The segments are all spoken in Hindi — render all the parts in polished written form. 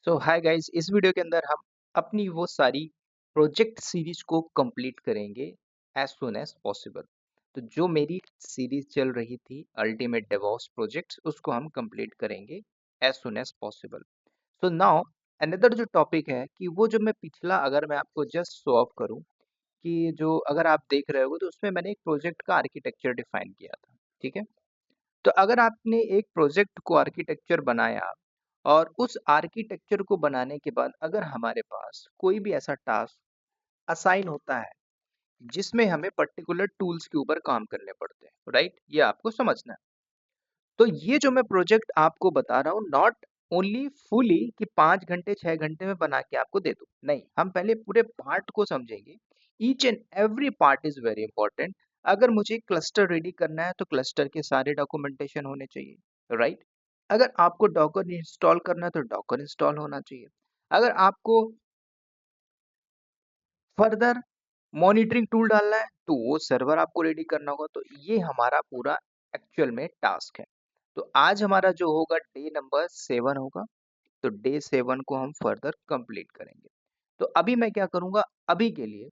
सो हाय गाइस, इस वीडियो के अंदर हम अपनी वो सारी प्रोजेक्ट सीरीज को कंप्लीट करेंगे एज सुन एज पॉसिबल। तो जो मेरी सीरीज चल रही थी अल्टीमेट डेवॉप्स प्रोजेक्ट्स, उसको हम कंप्लीट करेंगे as soon as possible. So now another जो टॉपिक है कि वो जो मैं पिछला अगर मैं आपको जस्ट शो ऑफ करूं कि जो अगर आप देख रहे हो तो उसमें मैंने एक प्रोजेक्ट का आर्किटेक्चर डिफाइन किया था। ठीक है, तो अगर आपने एक प्रोजेक्ट को आर्किटेक्चर बनाया और उस आर्किटेक्चर को बनाने के बाद अगर हमारे पास कोई भी ऐसा टास्क असाइन होता है जिसमें हमें पर्टिकुलर टूल्स के ऊपर काम करने पड़ते हैं, राइट? ये आपको समझना है। तो ये जो मैं प्रोजेक्ट आपको बता रहा हूँ, नॉट ओनली फुली कि 5 घंटे 6 घंटे में बना के आपको दे दूं, नहीं, हम पहले पूरे पार्ट को समझेंगे। Each and every part is very important. अगर मुझे क्लस्टर रेडी करना है तो क्लस्टर के सारे डॉक्यूमेंटेशन होने चाहिए, राइट? अगर आपको डॉकर इंस्टॉल करना है तो डॉकर इंस्टॉल होना चाहिए। अगर आपको फर्दर मॉनिटरिंग टूल डालना है तो वो सर्वर आपको रेडी करना होगा। तो ये हमारा पूरा एक्चुअल में टास्क है। तो आज हमारा जो होगा डे नंबर 7 होगा। तो डे 7 को हम फर्दर कंप्लीट करेंगे। तो अभी मैं क्या करूंगा, अभी के लिए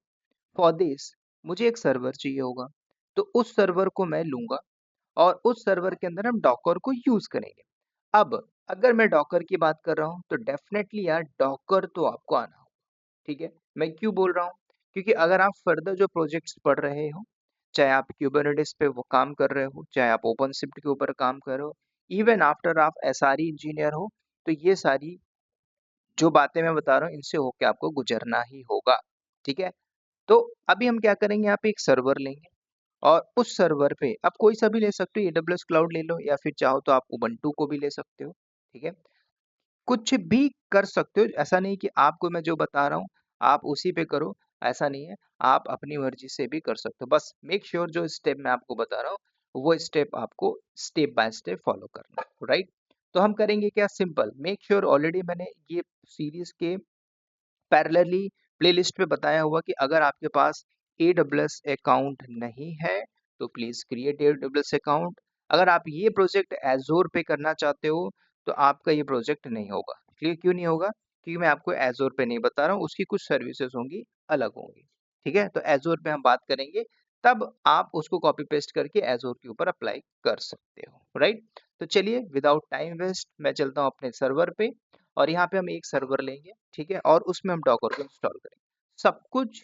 फॉर दिस मुझे एक सर्वर चाहिए होगा। तो उस सर्वर को मैं लूंगा और उस सर्वर के अंदर हम डॉकर को यूज करेंगे। अब अगर मैं डॉकर की बात कर रहा हूँ तो डेफिनेटली यार डॉकर तो आपको आना होगा। ठीक है, मैं क्यों बोल रहा हूँ? क्योंकि अगर आप फर्दर जो प्रोजेक्ट्स पढ़ रहे हो, चाहे आप क्यूबरनेटिस पे वो काम कर रहे हो, चाहे आप ओपनशिफ्ट के ऊपर काम कर रहे हो, इवन आफ्टर आप एसआरई इंजीनियर हो, तो ये सारी जो बातें मैं बता रहा हूँ इनसे होके आपको गुजरना ही होगा। ठीक है, तो अभी हम क्या करेंगे, यहाँ पे एक सर्वर लेंगे और उस सर्वर पे आप कोई सा भी ले सकते हो, एडब्ल्यूएस क्लाउड ले लो या फिर चाहो तो आप उबंटू को भी ले सकते हो। ठीक है, कुछ भी कर सकते हो, ऐसा नहीं कि आपको मैं जो बता रहा हूँ आप उसी पे करो, ऐसा नहीं है। आप अपनी मर्जी से भी कर सकते हो, बस मेक श्योर जो स्टेप मैं आपको बता रहा हूँ वो स्टेप आपको स्टेप बाय स्टेप फॉलो करना है, राइट? तो हम करेंगे क्या, सिंपल, मेक श्योर ऑलरेडी मैंने ये सीरीज के पैरेलली प्लेलिस्ट पे बताया हुआ कि अगर आपके पास AWS अकाउंट नहीं है तो प्लीज क्रिएट AWS अकाउंट। अगर आप ये प्रोजेक्ट एजोर पे करना चाहते हो तो आपका ये प्रोजेक्ट नहीं होगा। क्लियर क्यों नहीं होगा? क्योंकि मैं आपको एजोर पे नहीं बता रहा हूँ, उसकी कुछ सर्विसेज होंगी, अलग होंगी। ठीक है, तो एजोर पे हम बात करेंगे, तब आप उसको कॉपी पेस्ट करके एजोर के ऊपर अप्लाई कर सकते हो, राइट? तो चलिए विदाउट टाइम वेस्ट मैं चलता हूँ अपने सर्वर पे और यहाँ पे हम एक सर्वर लेंगे। ठीक है, और उसमें हम डॉकर को इंस्टॉल करेंगे। सब कुछ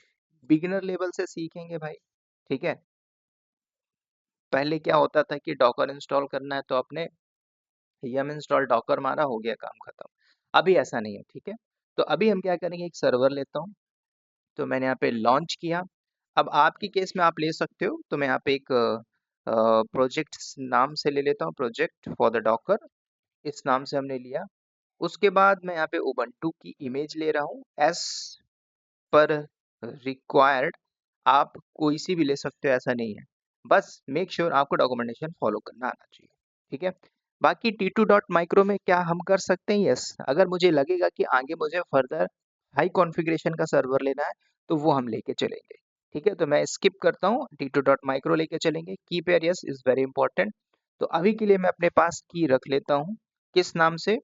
बिगिनर लेवल से सीखेंगे भाई। ठीक है, पहले क्या होता था कि डॉकर इंस्टॉल करना है तो अपने yum इंस्टॉल डॉकर मारा, हो गया काम खत्म। अभी ऐसा नहीं है। ठीक है, तो अभी हम क्या करेंगे, एक सर्वर लेता हूँ। तो मैंने यहाँ पे लॉन्च किया। अब आपकी केस में आप ले सकते हो, तो मैं यहाँ पे एक प्रोजेक्ट नाम से ले लेता हूँ, प्रोजेक्ट फॉर द डॉकर, इस नाम से हमने लिया। उसके बाद मैं यहाँ पे उबंटू की इमेज ले रहा हूँ एज पर रिक्वायर्ड। आप कोई सी भी ले सकते हो, ऐसा नहीं है, बस मेक श्योर आपको डॉक्यूमेंटेशन फॉलो करना आना चाहिए। ठीक है, बाकी T2 डॉट माइक्रो में क्या हम कर सकते हैं, यस, अगर मुझे लगेगा कि आगे मुझे फर्दर हाई कॉन्फ़िगरेशन का सर्वर लेना है तो वो हम लेके चलेंगे। ठीक है, तो मैं स्किप करता हूँ, T2 डॉट माइक्रो लेके चलेंगे। की pair yes is very important. तो अभी के लिए मैं अपने पास की रख लेता हूँ, किस नाम से,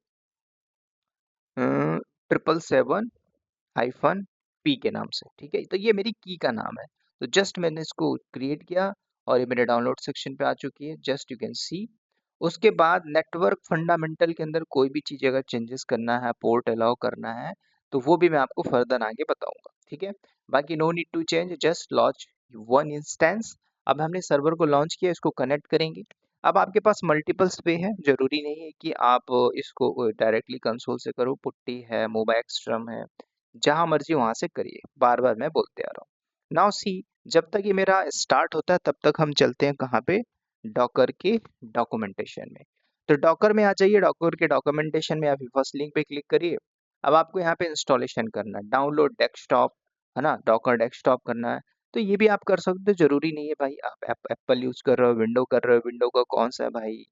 777-P के नाम से। ठीक है, तो ये मेरी की का नाम है। तो जस्ट मैंने इसको क्रिएट किया और ये मेरे डाउनलोड सेक्शन पे आ चुकी है, जस्ट यू कैन सी। उसके बाद नेटवर्क फंडामेंटल के अंदर कोई भी चीज़ अगर चेंजेस करना है, पोर्ट अलाउ करना है, तो वो भी मैं आपको फर्दर आगे बताऊंगा। ठीक है, बाकी no need to change, just launch one instance. अब हमने सर्वर को लॉन्च किया, इसको कनेक्ट करेंगे। अब आपके पास मल्टीपल्स पे है, जरूरी नहीं है कि आप इसको डायरेक्टली कंसोल से करो, पुट्टी है, मोबाइल है, जहां मर्जी वहां से करिए, बार बार मैं बोलते आ रहा हूँ। नाउ सी, जब तक ये मेरा स्टार्ट होता है तब तक हम चलते हैं कहाँ पे, डॉकर के डॉक्यूमेंटेशन में। तो डॉकर में आ जाइए, डॉकर के डॉक्यूमेंटेशन में अभी फर्स्ट लिंक पे क्लिक करिए। अब आपको यहाँ पे इंस्टॉलेशन करना है, डाउनलोड डेस्कटॉप, है ना, डॉकर डेस्कटॉप करना है। तो ये भी आप कर सकते हो, जरूरी नहीं है भाई आप एप्पल यूज कर रहे हो, विंडो कर रहे हो, विंडो का कौन सा है भाई,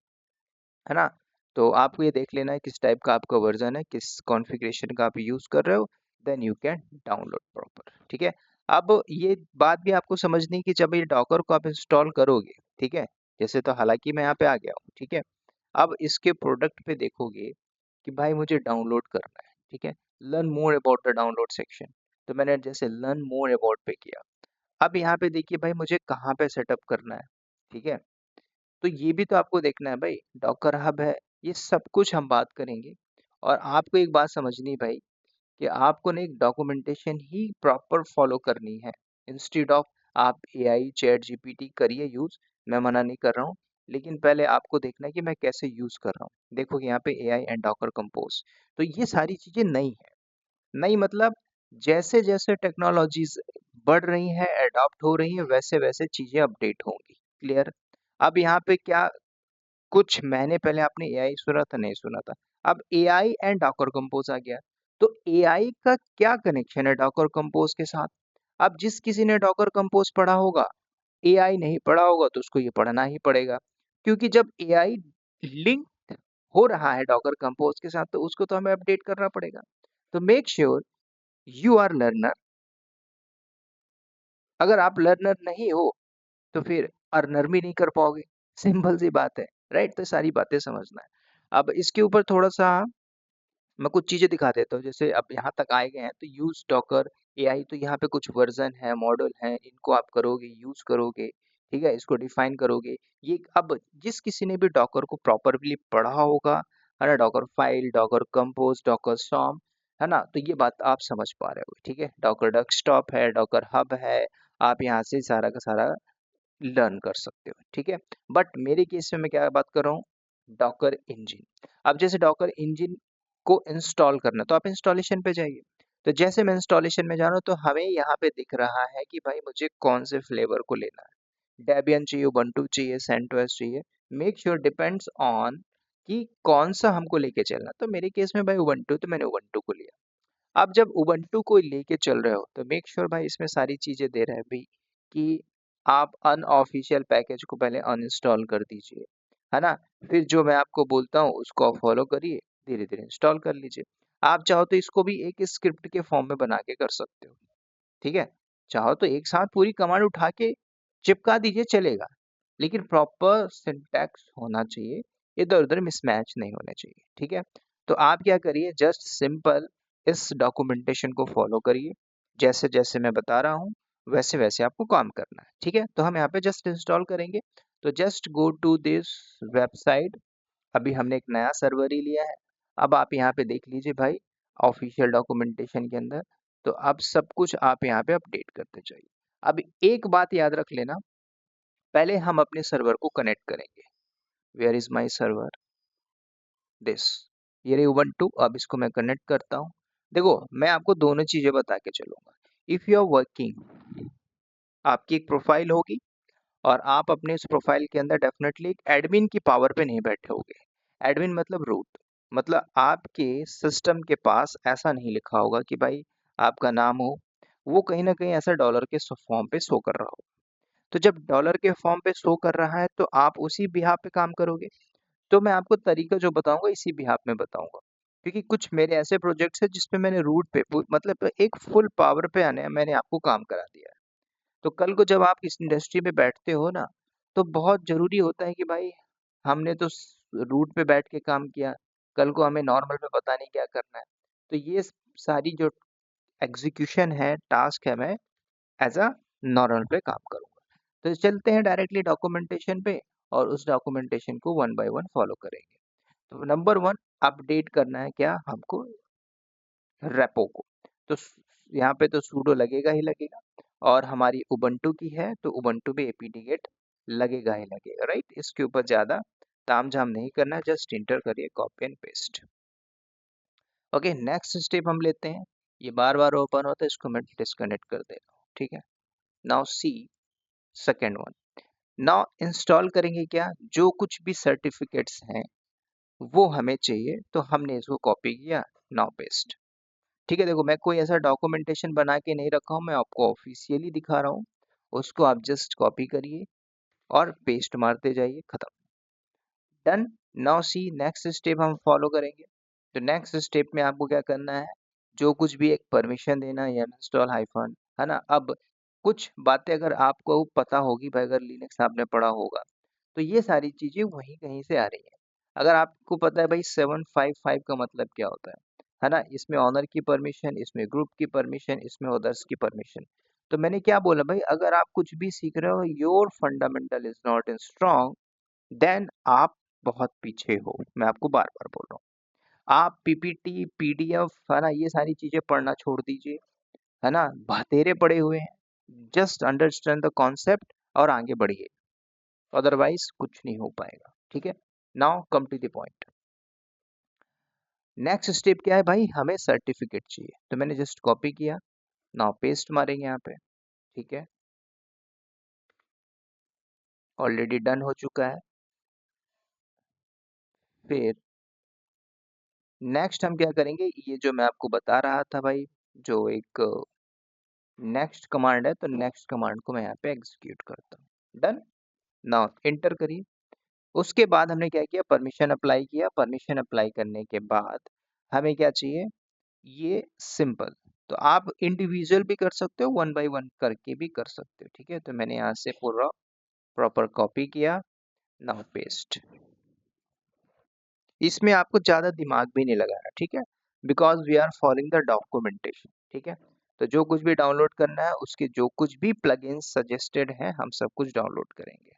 है ना? तो आपको ये देख लेना है किस टाइप का आपका वर्जन है, किस कॉन्फ़िगरेशन का आप यूज कर रहे हो, then you can download proper. ठीक है, अब ये बात भी आपको समझनी है कि जब ये डॉकर को आप इंस्टॉल करोगे, ठीक है, जैसे तो हालांकि मैं यहाँ पे आ गया हूँ। ठीक है, अब इसके प्रोडक्ट पे देखोगे कि भाई मुझे डाउनलोड करना है। ठीक है, learn more about the download section, तो मैंने जैसे लर्न मोर अबाउट पे किया। अब यहाँ पे देखिए भाई मुझे कहाँ पे सेटअप करना है, ठीक है, तो ये भी तो आपको देखना है भाई, डॉकर हब है, ये सब कुछ हम बात करेंगे। और आपको एक बात समझनी है भाई कि आपको ना एक डॉक्यूमेंटेशन ही प्रॉपर फॉलो करनी है, इंस्टेड ऑफ आप एआई चैट जीपीटी करिए यूज, मैं मना नहीं कर रहा हूँ, लेकिन पहले आपको देखना है कि मैं कैसे यूज कर रहा हूँ। देखो कि यहाँ पे एआई एंड डॉकर कंपोज, तो ये सारी चीजें नई है। नई मतलब जैसे जैसे टेक्नोलॉजीज बढ़ रही हैं, अडॉप्ट हो रही हैं, वैसे वैसे चीजें अपडेट होंगी। क्लियर? अब यहाँ पे क्या, कुछ महीने पहले आपने एआई सुना था? नहीं सुना था। अब एआई एंड डॉकर कंपोज आ गया, तो एआई का क्या कनेक्शन है डॉकर कंपोज के साथ? अब जिस किसी ने डॉकर कंपोज पढ़ा होगा, एआई नहीं पढ़ा होगा तो उसको ये पढ़ना ही पड़ेगा, क्योंकि जब एआई लिंक हो रहा है डॉकर कंपोज के साथ तो उसको तो हमें अपडेट करना पड़ेगा। तो make sure you are learner. अगर आप लर्नर नहीं हो तो फिर अर्नर भी नहीं कर पाओगे, सिंपल सी बात है, राइट? तो सारी बातें समझना है। अब इसके ऊपर थोड़ा सा मैं कुछ चीजें दिखा देता हूँ, जैसे अब यहाँ तक आए गए हैं तो यूज डॉकर एआई, तो यहाँ पे कुछ वर्जन है, मॉडल है, इनको आप करोगे, यूज करोगे, ठीक है, इसको डिफाइन करोगे। ये अब जिस किसी ने भी डॉकर को प्रॉपरली पढ़ा होगा, है ना, docker file, docker compose, docker swarm, है ना, तो ये बात आप समझ पा रहे हो, ठीक है। डॉकर डेस्कटॉप है, डॉकर हब है, आप यहाँ से सारा का सारा लर्न कर सकते हो, ठीक है। बट मेरे केस में मैं क्या बात कर रहा हूँ, डॉकर इंजन। अब जैसे डॉकर इंजन को इंस्टॉल करना, तो आप इंस्टॉलेशन पे जाइए। तो जैसे मैं इंस्टॉलेशन में जा रहा हूँ तो हमें यहाँ पे दिख रहा है कि भाई मुझे कौन से फ्लेवर को लेना है, डेबियन चाहिए, उबंटू चाहिए, सेंटोस चाहिए। मेक श्योर डिपेंड्स ऑन कि कौन सा हमको लेके चलना। तो मेरे केस में भाई उबंटू, तो मैंने उबंटू को लिया। आप जब उबंटू को लेके चल रहे हो तो मेक श्योर भाई इसमें सारी चीजें दे रहा है भाई कि आप अनऑफिशियल पैकेज को पहले अनइंस्टॉल कर दीजिए, है ना, फिर जो मैं आपको बोलता हूँ उसको आप फॉलो करिए, धीरे धीरे इंस्टॉल कर लीजिए। आप चाहो तो इसको भी एक स्क्रिप्ट के फॉर्म में बना के कर सकते हो, ठीक है। चाहो तो एक साथ पूरी कमांड उठा के चिपका दीजिए, चलेगा, लेकिन प्रॉपर सिंटैक्स होना चाहिए, इधर उधर मिसमैच नहीं होने चाहिए, ठीक है। तो आप क्या करिए, जस्ट सिंपल इस डॉक्यूमेंटेशन को फॉलो करिए, जैसे जैसे मैं बता रहा हूँ वैसे वैसे आपको काम करना है, ठीक है। तो हम यहाँ पे जस्ट इंस्टॉल करेंगे, तो just go to this website. अभी हमने एक नया सर्वर ही लिया है। अब आप यहाँ पे देख लीजिए भाई, ऑफिशियल डॉक्यूमेंटेशन के अंदर, तो अब सब कुछ आप यहाँ पे अपडेट करते जाइए। अब एक बात याद रख लेना, पहले हम अपने सर्वर को कनेक्ट करेंगे। Where is my server, this, ये रही उबंटू। अब इसको मैं कनेक्ट करता हूँ। देखो मैं आपको दोनों चीजें बता के चलूंगा। इफ यू आर वर्किंग, आपकी एक प्रोफाइल होगी और आप अपने इस प्रोफाइल के अंदर डेफिनेटली एक एडमिन की पावर पे नहीं बैठे होगे। एडमिन मतलब रूट, मतलब आपके सिस्टम के पास ऐसा नहीं लिखा होगा कि भाई आपका नाम हो, वो कहीं ना कहीं ऐसा डॉलर के फॉर्म पे शो कर रहा हो। तो जब डॉलर के फॉर्म पे शो कर रहा है तो आप उसी बिहाफ पे काम करोगे। तो मैं आपको तरीका जो बताऊंगा इसी बिहाफ में बताऊंगा, क्योंकि कुछ मेरे ऐसे प्रोजेक्ट्स हैं जिसपे मैंने रूट पे मतलब एक फुल पावर पे आने मैंने आपको काम करा दिया है। तो कल को जब आप इस इंडस्ट्री में बैठते हो ना, तो बहुत जरूरी होता है कि भाई हमने तो रूट पे बैठ के काम किया, कल को हमें नॉर्मल पे पता नहीं क्या करना है। तो ये सारी जो एग्जीक्यूशन है, टास्क है, मैं एज अ नॉर्मल पे काम करूंगा। तो चलते हैं डायरेक्टली डॉक्यूमेंटेशन पे और उस डॉक्यूमेंटेशन को वन बाय वन फॉलो करेंगे। तो नंबर वन, अपडेट करना है क्या हमको, रेपो को। तो यहाँ पे तो सूडो लगेगा ही लगेगा, और हमारी उबंटू की है तो उबंटू में एपीडी गेट लगेगा ही लगेगा, राइट। इसके ऊपर ज्यादा तामझाम नहीं करना, जस्ट इंटर करिए, copy and paste. Okay, next step हम लेते हैं। ये बार बार ओपन होता है, इसको मैं डिस्कनेक्ट कर दे रहा हूँ, ठीक है। Now see second one, now install करेंगे क्या, जो कुछ भी सर्टिफिकेट्स हैं वो हमें चाहिए, तो हमने इसको कॉपी किया, नाउ पेस्ट, ठीक है। देखो मैं कोई ऐसा डॉक्यूमेंटेशन बना के नहीं रखा हूँ, मैं आपको ऑफिशियली दिखा रहा हूँ, उसको आप जस्ट कॉपी करिए और पेस्ट मारते जाइए, खत्म, done. Now see next step हम फॉलो करेंगे। तो नेक्स्ट स्टेप में आपको क्या करना है, जो कुछ भी एक परमिशन देना है, इंस्टॉल हाइफन, है ना। अब कुछ बातें अगर आपको पता होगी भाई, अगर लिनक्स आपने पढ़ा होगा तो ये सारी चीजें वहीं कहीं से आ रही है। अगर आपको पता है भाई 755 का मतलब क्या होता है, है ना, इसमें ऑनर की परमिशन, इसमें ग्रुप की परमिशन, इसमें अदर्स की परमिशन। तो मैंने क्या बोला भाई, अगर आप कुछ भी सीख रहे हो, your fundamental is not in strong, then आप बहुत पीछे हो। मैं आपको बार बार बोल रहा हूँ, आप पीपीटी पीडीएफ है ना, ये सारी चीजें पढ़ना छोड़ दीजिए, है ना, बतेरे पड़े हुए हैं। जस्ट अंडरस्टैंड द कॉन्सेप्ट और आगे बढ़िए, अदरवाइज कुछ नहीं हो पाएगा। ठीक है, now come to the point. Next step क्या है भाई, हमें सर्टिफिकेट चाहिए। तो मैंने जस्ट कॉपी किया, नाउ पेस्ट मारेंगे यहाँ पे। ठीक है, ऑलरेडी डन हो चुका है। फिर नेक्स्ट हम क्या करेंगे, ये जो मैं आपको बता रहा था भाई, जो एक नेक्स्ट कमांड है, तो नेक्स्ट कमांड को मैं यहाँ पे एग्जीक्यूट करता हूँ। डन, नाउ एंटर करिए। उसके बाद हमने क्या किया, परमिशन अप्लाई किया। परमिशन अप्लाई करने के बाद हमें क्या चाहिए, ये सिंपल। तो आप इंडिविजुअल भी कर सकते हो, वन बाय वन करके भी कर सकते हो। ठीक है, तो मैंने यहाँ से पूरा प्रॉपर कॉपी किया, नाउ पेस्ट। इसमें आपको ज्यादा दिमाग भी नहीं लगाना, ठीक है, because we are following the documentation. ठीक है, तो जो कुछ भी डाउनलोड करना है, उसके जो कुछ भी प्लगइन्स सजेस्टेड हैं, हम सब कुछ डाउनलोड करेंगे।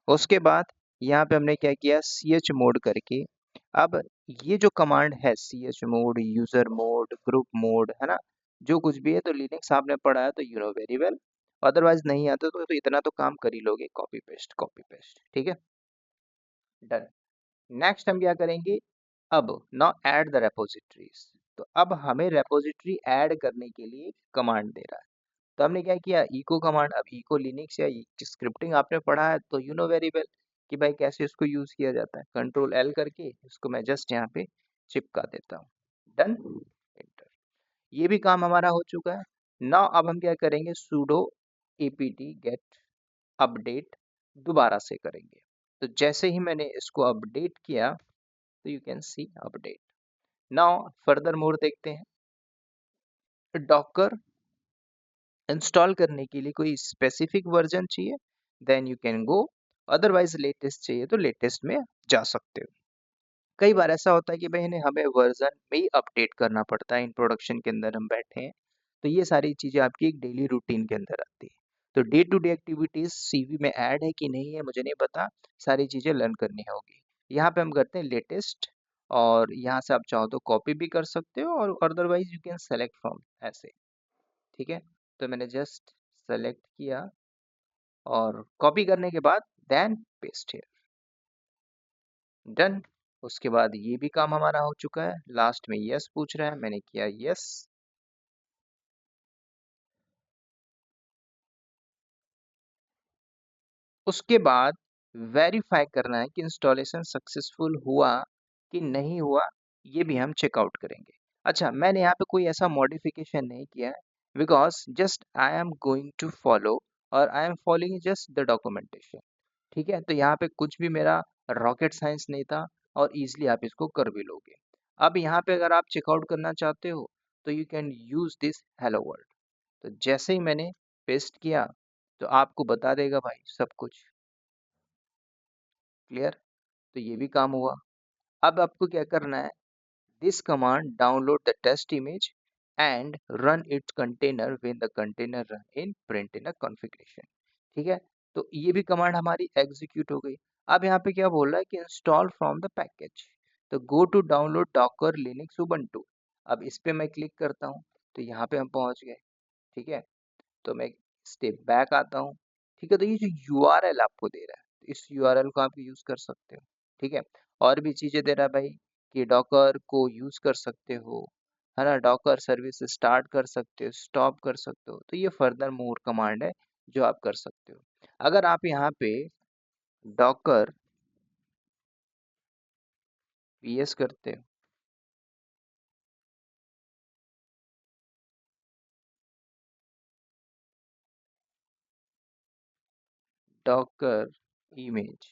उसके बाद यहाँ पे हमने क्या किया, सी एच मोड करके, अब ये जो कमांड है, C H mode, user mode, group mode, है ना, जो कुछ भी है, तो लिनक्स आपने पढ़ा है तो you know very well. Otherwise नहीं आता तो इतना तो काम कर ही लोगे, कॉपी पेस्ट कॉपी पेस्ट। ठीक है, डन। नेक्स्ट हम क्या करेंगे, अब नाउ ऐड द रेपोजिटरीज। तो अब हमें रेपोजिटरी ऐड करने के लिए कमांड दे रहा है। तो हमने क्या किया, इको कमांड। अब इको लिनक्स या स्क्रिप्टिंग आपने पढ़ा है तो यू नो वेरी वेल कि भाई कैसे इसको यूज किया जाता है। कंट्रोल एल करके इसको मैं जस्ट यहाँ पे चिपका देता हूँ। Done, enter. ये भी काम हमारा हो चुका है। नाउ अब हम क्या करेंगे, sudo apt get अपडेट दोबारा से करेंगे। तो जैसे ही मैंने इसको अपडेट किया, तो you can see update. Now further more देखते हैं। डॉकर इंस्टॉल करने के लिए कोई स्पेसिफिक वर्जन चाहिए, then you can go, otherwise latest चाहिए तो लेटेस्ट में जा सकते हो। कई बार ऐसा होता है कि भाई हमें वर्जन में ही अपडेट करना पड़ता है, इन प्रोडक्शन के अंदर हम बैठे हैं, तो ये सारी चीजें आपकी एक डेली रूटीन के अंदर आती है। तो day to day activities CV में ऐड है कि नहीं है मुझे नहीं पता, सारी चीजें लर्न करनी होगी। यहाँ पे हम करते हैं लेटेस्ट, और यहाँ से आप चाहो तो कॉपी भी कर सकते हो, और otherwise you can select from ऐसे। ठीक है, तो मैंने जस्ट सेलेक्ट किया और कॉपी करने के बाद देन पेस्ट हियर। डन। उसके बाद ये भी काम हमारा हो चुका है। लास्ट में यस पूछ रहा है, मैंने किया यस। उसके बाद वेरीफाई करना है कि इंस्टॉलेशन सक्सेसफुल हुआ कि नहीं हुआ, ये भी हम चेकआउट करेंगे। अच्छा, मैंने यहाँ पे कोई ऐसा मॉडिफिकेशन नहीं किया है, because just I am going to follow, और I am following just the documentation. ठीक है, तो यहाँ पे कुछ भी मेरा रॉकेट साइंस नहीं था, और इजीली आप इसको कर भी लोगे। अब यहाँ पे अगर आप चेकआउट करना चाहते हो, तो you can use this hello world. तो जैसे ही मैंने पेस्ट किया, तो आपको बता देगा भाई सब कुछ क्लियर। तो ये भी काम हुआ। अब आपको क्या करना है, this command download the test image and run its container when the container run in print in a configuration. ठीक है, तो ये भी कमांड हमारी एग्जीक्यूट हो गई। अब यहाँ पे क्या बोल रहा है कि इंस्टॉल फ्रॉम द पैकेज, तो go to download Docker Linux Ubuntu. अब इस पे मैं क्लिक करता हूँ, तो यहाँ पे हम पहुंच गए। ठीक है, तो मैं स्टेप बैक आता हूँ। ठीक है, तो ये जो यूआरएल आपको दे रहा है, इस यूआरएल को आप यूज कर सकते हो। ठीक है, और भी चीजें दे रहा है भाई, कि डॉकर को यूज कर सकते हो, है ना, डॉकर सर्विस स्टार्ट कर सकते हो, स्टॉप कर सकते हो। तो ये फर्दर मोर कमांड है जो आप कर सकते हो। अगर आप यहाँ पे डॉकर पीएस करते हो, डॉकर इमेज,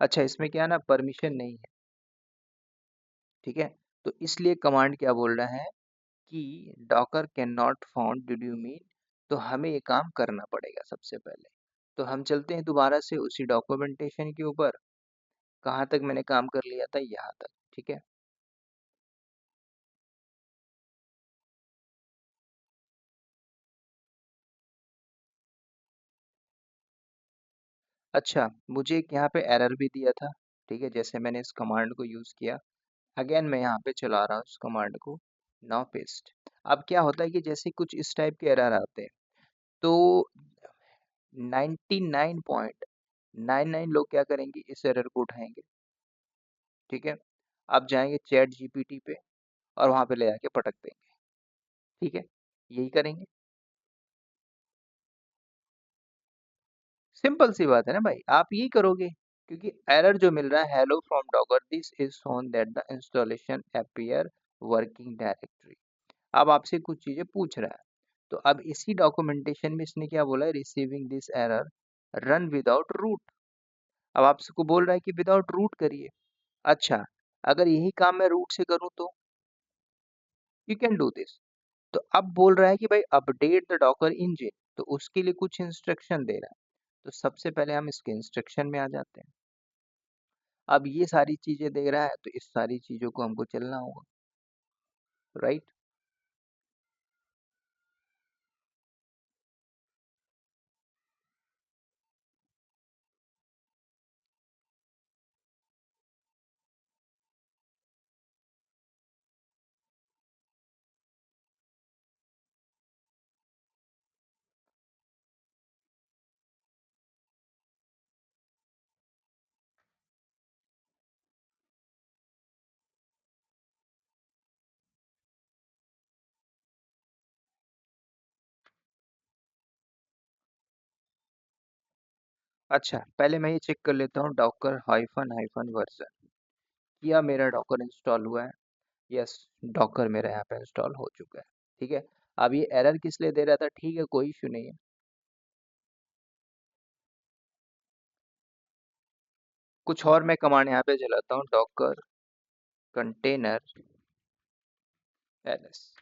अच्छा इसमें क्या है ना, परमिशन नहीं है। ठीक है, तो इसलिए कमांड क्या बोल रहा है कि Docker can not found, did you mean, तो हमें ये काम करना पड़ेगा सबसे पहले। तो हम चलते हैं दोबारा से उसी डॉक्यूमेंटेशन के ऊपर। कहाँ तक मैंने काम कर लिया था, यहाँ तक। ठीक है, अच्छा, मुझे एक यहाँ पे एरर भी दिया था, ठीक है, जैसे मैंने इस कमांड को यूज किया। अगेन मैं यहाँ पे चला रहा हूँ इस कमांड को, नाउ पेस्ट। अब क्या होता है कि जैसे कुछ इस टाइप के एरर आते हैं, तो 99.99 लोग क्या करेंगे, इस एरर को उठाएंगे, ठीक है। अब जाएंगे चैट जीपीटी पे और वहां पे ले जाके पटक देंगे, ठीक है, यही करेंगे। सिंपल सी बात है ना भाई, आप यही करोगे, क्योंकि एरर जो मिल रहा है, hello from डॉगर this is shown that the installation appear working directory. अब आपसे कुछ चीजें पूछ रहा है, तो अब इसी डॉक्यूमेंटेशन में इसने क्या बोला है, receiving this error run without root. अब आपको बोल रहा है कि विदाउट रूट करिए। अच्छा, अगर यही काम मैं रूट से करूं तो यू कैन डू दिस। तो अब बोल रहा है कि भाई अपडेट द डॉकर इंजन, तो उसके लिए कुछ इंस्ट्रक्शन दे रहा है। तो सबसे पहले हम इसके इंस्ट्रक्शन में आ जाते हैं। अब ये सारी चीजें दे रहा है, तो इस सारी चीजों को हमको चलना होगा, राइट। अच्छा, पहले मैं ये चेक कर लेता हूँ, डॉकर हाइफन हाइफन वर्जन, क्या मेरा डॉकर इंस्टॉल हुआ है। यस, डॉकर मेरा यहाँ पे इंस्टॉल हो चुका है, ठीक है। अब ये एरर किस लिए दे रहा था, ठीक है, कोई इशू नहीं है। कुछ और मैं कमांड यहाँ पे चलाता हूँ, डॉकर कंटेनर एलएस,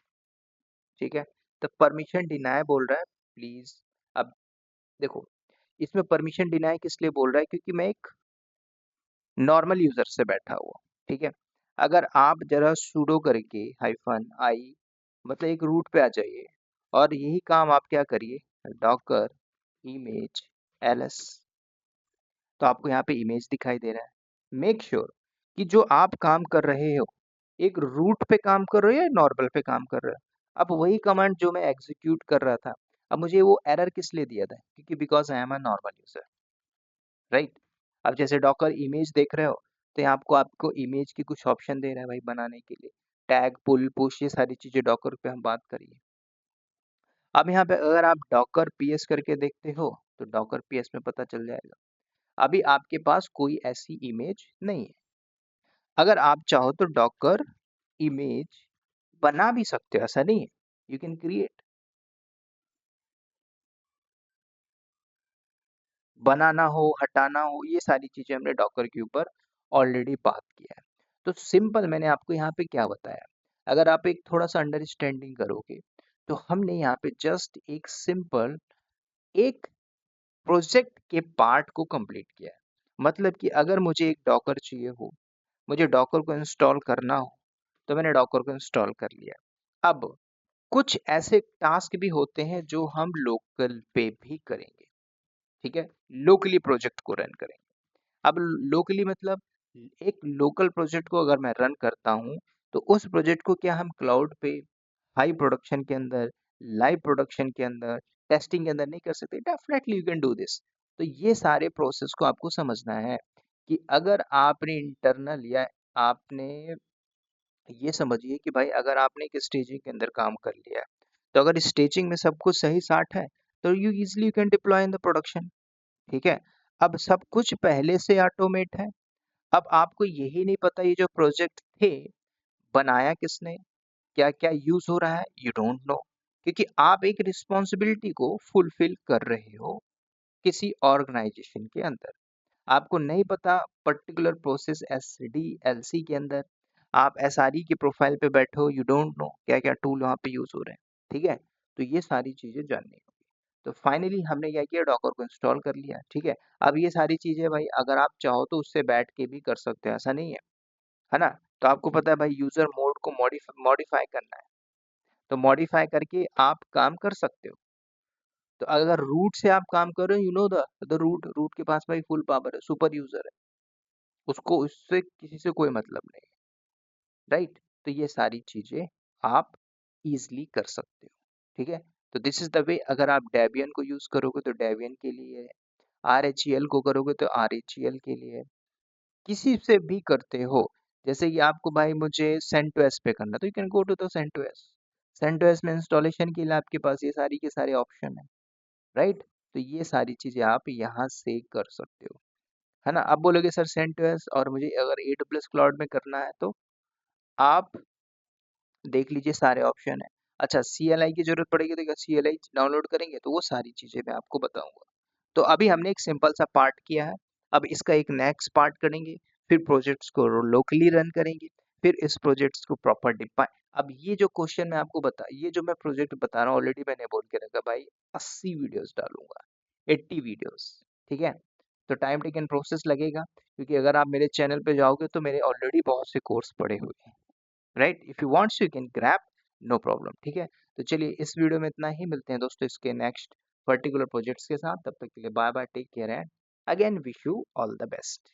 ठीक है। तो परमिशन डिनाय बोल रहा है, प्लीज। अब देखो, इसमें परमिशन डिनाय किस लिए बोल रहा है, क्योंकि मैं एक नॉर्मल यूजर से बैठा हुआ, ठीक है। अगर आप जरा सुडो करके हाइफन आई, मतलब एक रूट पे आ जाइए, और यही काम आप क्या करिए, डॉकर इमेज एलएस, तो आपको यहाँ पे इमेज दिखाई दे रहा है। मेक श्योर कि जो आप काम कर रहे हो, एक रूट पे काम कर रहे हो या नॉर्मल पे काम कर रहे हो। अब वही कमांड जो मैं एग्जीक्यूट कर रहा था, अब मुझे वो एरर किस लिए दिया था, क्योंकि because I am a normal user, right. अब जैसे डॉकर इमेज देख रहे हो, तो यहाँ आपको आपको इमेज की कुछ ऑप्शन दे रहा है भाई बनाने के लिए, टैग पुल पुश, ये सारी चीजें डॉकर पे हम बात करिए। अब यहाँ पे अगर आप डॉकर पीएस करके देखते हो, तो डॉकर पीएस में पता चल जाएगा अभी आपके पास कोई ऐसी इमेज नहीं है। अगर आप चाहो तो डॉकर इमेज बना भी सकते हो, ऐसा नहीं है, यू कैन क्रिएट। बनाना हो, हटाना हो, ये सारी चीजें हमने डॉकर के ऊपर ऑलरेडी बात किया है। तो सिंपल मैंने आपको यहाँ पे क्या बताया, अगर आप एक थोड़ा सा अंडरस्टैंडिंग करोगे, तो हमने यहाँ पे जस्ट एक सिंपल एक प्रोजेक्ट के पार्ट को कंप्लीट किया है। मतलब कि अगर मुझे एक डॉकर चाहिए हो, मुझे डॉकर को इंस्टॉल करना हो, तो मैंने डॉकर को इंस्टॉल कर लिया। अब कुछ ऐसे टास्क भी होते हैं जो हम लोकल पे भी करेंगे, ठीक है, लोकली प्रोजेक्ट को रन करेंगे। अब लोकली मतलब एक लोकल प्रोजेक्ट को अगर मैं रन करता हूँ, तो उस प्रोजेक्ट को क्या हम क्लाउड पे, हाई प्रोडक्शन के अंदर, लाइव प्रोडक्शन के अंदर, टेस्टिंग के अंदर नहीं कर सकते। Definitely you can do this. तो ये सारे प्रोसेस को आपको समझना है कि अगर आपने इंटरनल या आपने, ये समझिए कि भाई अगर आपने एक स्टेजिंग के अंदर काम कर लिया है, तो अगर स्टेजिंग में सब कुछ सही साठ है, तो you easily you can deploy in the production, ठीक है। अब सब कुछ पहले से ऑटोमेट है। अब आपको यही नहीं पता ये जो प्रोजेक्ट थे, बनाया किसने, क्या क्या यूज हो रहा है, यू डोंट नो, क्योंकि आप एक रिस्पॉन्सिबिलिटी को फुलफिल कर रहे हो किसी ऑर्गेनाइजेशन के अंदर। आपको नहीं पता particular process S D L C के अंदर, आप एस आर ई की प्रोफाइल पे बैठो, यू डोंट नो क्या क्या टूल वहाँ पे यूज हो रहे हैं, ठीक है। तो ये सारी चीजें जाननी होगी। तो फाइनली हमने क्या किया, डॉकर को इंस्टॉल कर लिया, ठीक है। अब ये सारी चीजें भाई अगर आप चाहो तो उससे बैठ के भी कर सकते हो, ऐसा नहीं है ना। तो आपको पता है भाई यूजर मोड को मॉडिफाई करना है, तो मॉडिफाई करके आप काम कर सकते हो। तो अगर रूट से आप काम कर रहे हो, you know the root, root के पास भाई फुल पावर है, सुपर यूजर है, उसको उससे किसी से कोई मतलब नहीं है, राइट? तो ये सारी चीजें आप इजिली कर सकते हो, ठीक है? तो दिस इज द वे। अगर आप डेबियन को यूज करोगे तो डेबियन के लिए है, RHEL को करोगे तो RHEL के लिए है, किसी से भी करते हो। जैसे कि आपको भाई मुझे CentOS पे करना, तो you can go to the CentOS। CentOS में इंस्टॉलेशन के लिए आपके पास ये सारी के सारे ऑप्शन है, राइट? तो ये सारी चीजें आप यहाँ से कर सकते हो, है ना? आप बोलोगे सर CentOS और मुझे अगर AWS क्लाउड में करना है, तो आप देख लीजिए सारे ऑप्शन है। अच्छा, CLI की जरूरत पड़ेगी तो क्या CLI डाउनलोड करेंगे? तो वो सारी चीजें मैं आपको बताऊंगा। तो अभी हमने एक सिंपल सा पार्ट किया है, अब इसका एक नेक्स्ट पार्ट करेंगे, फिर प्रोजेक्ट्स को लोकली रन करेंगे, फिर इस प्रोजेक्ट्स को प्रॉपर डिफाइन। अब ये जो क्वेश्चन मैं आपको बता, ये जो मैं प्रोजेक्ट बता रहा हूँ, ऑलरेडी मैंने बोल के रखा भाई 80 वीडियोस डालूंगा, 80 वीडियोस, ठीक है? तो टाइम टेकन प्रोसेस लगेगा, क्योंकि अगर आप मेरे चैनल पे जाओगे तो मेरे ऑलरेडी बहुत से कोर्स पड़े हुए हैं, right? If you wants you can grab, no problem, ठीक है? तो चलिए इस वीडियो में इतना ही, मिलते हैं दोस्तों इसके नेक्स्ट पर्टिकुलर प्रोजेक्ट्स के साथ। तब तक के लिए bye bye, take care and again wish you all the best.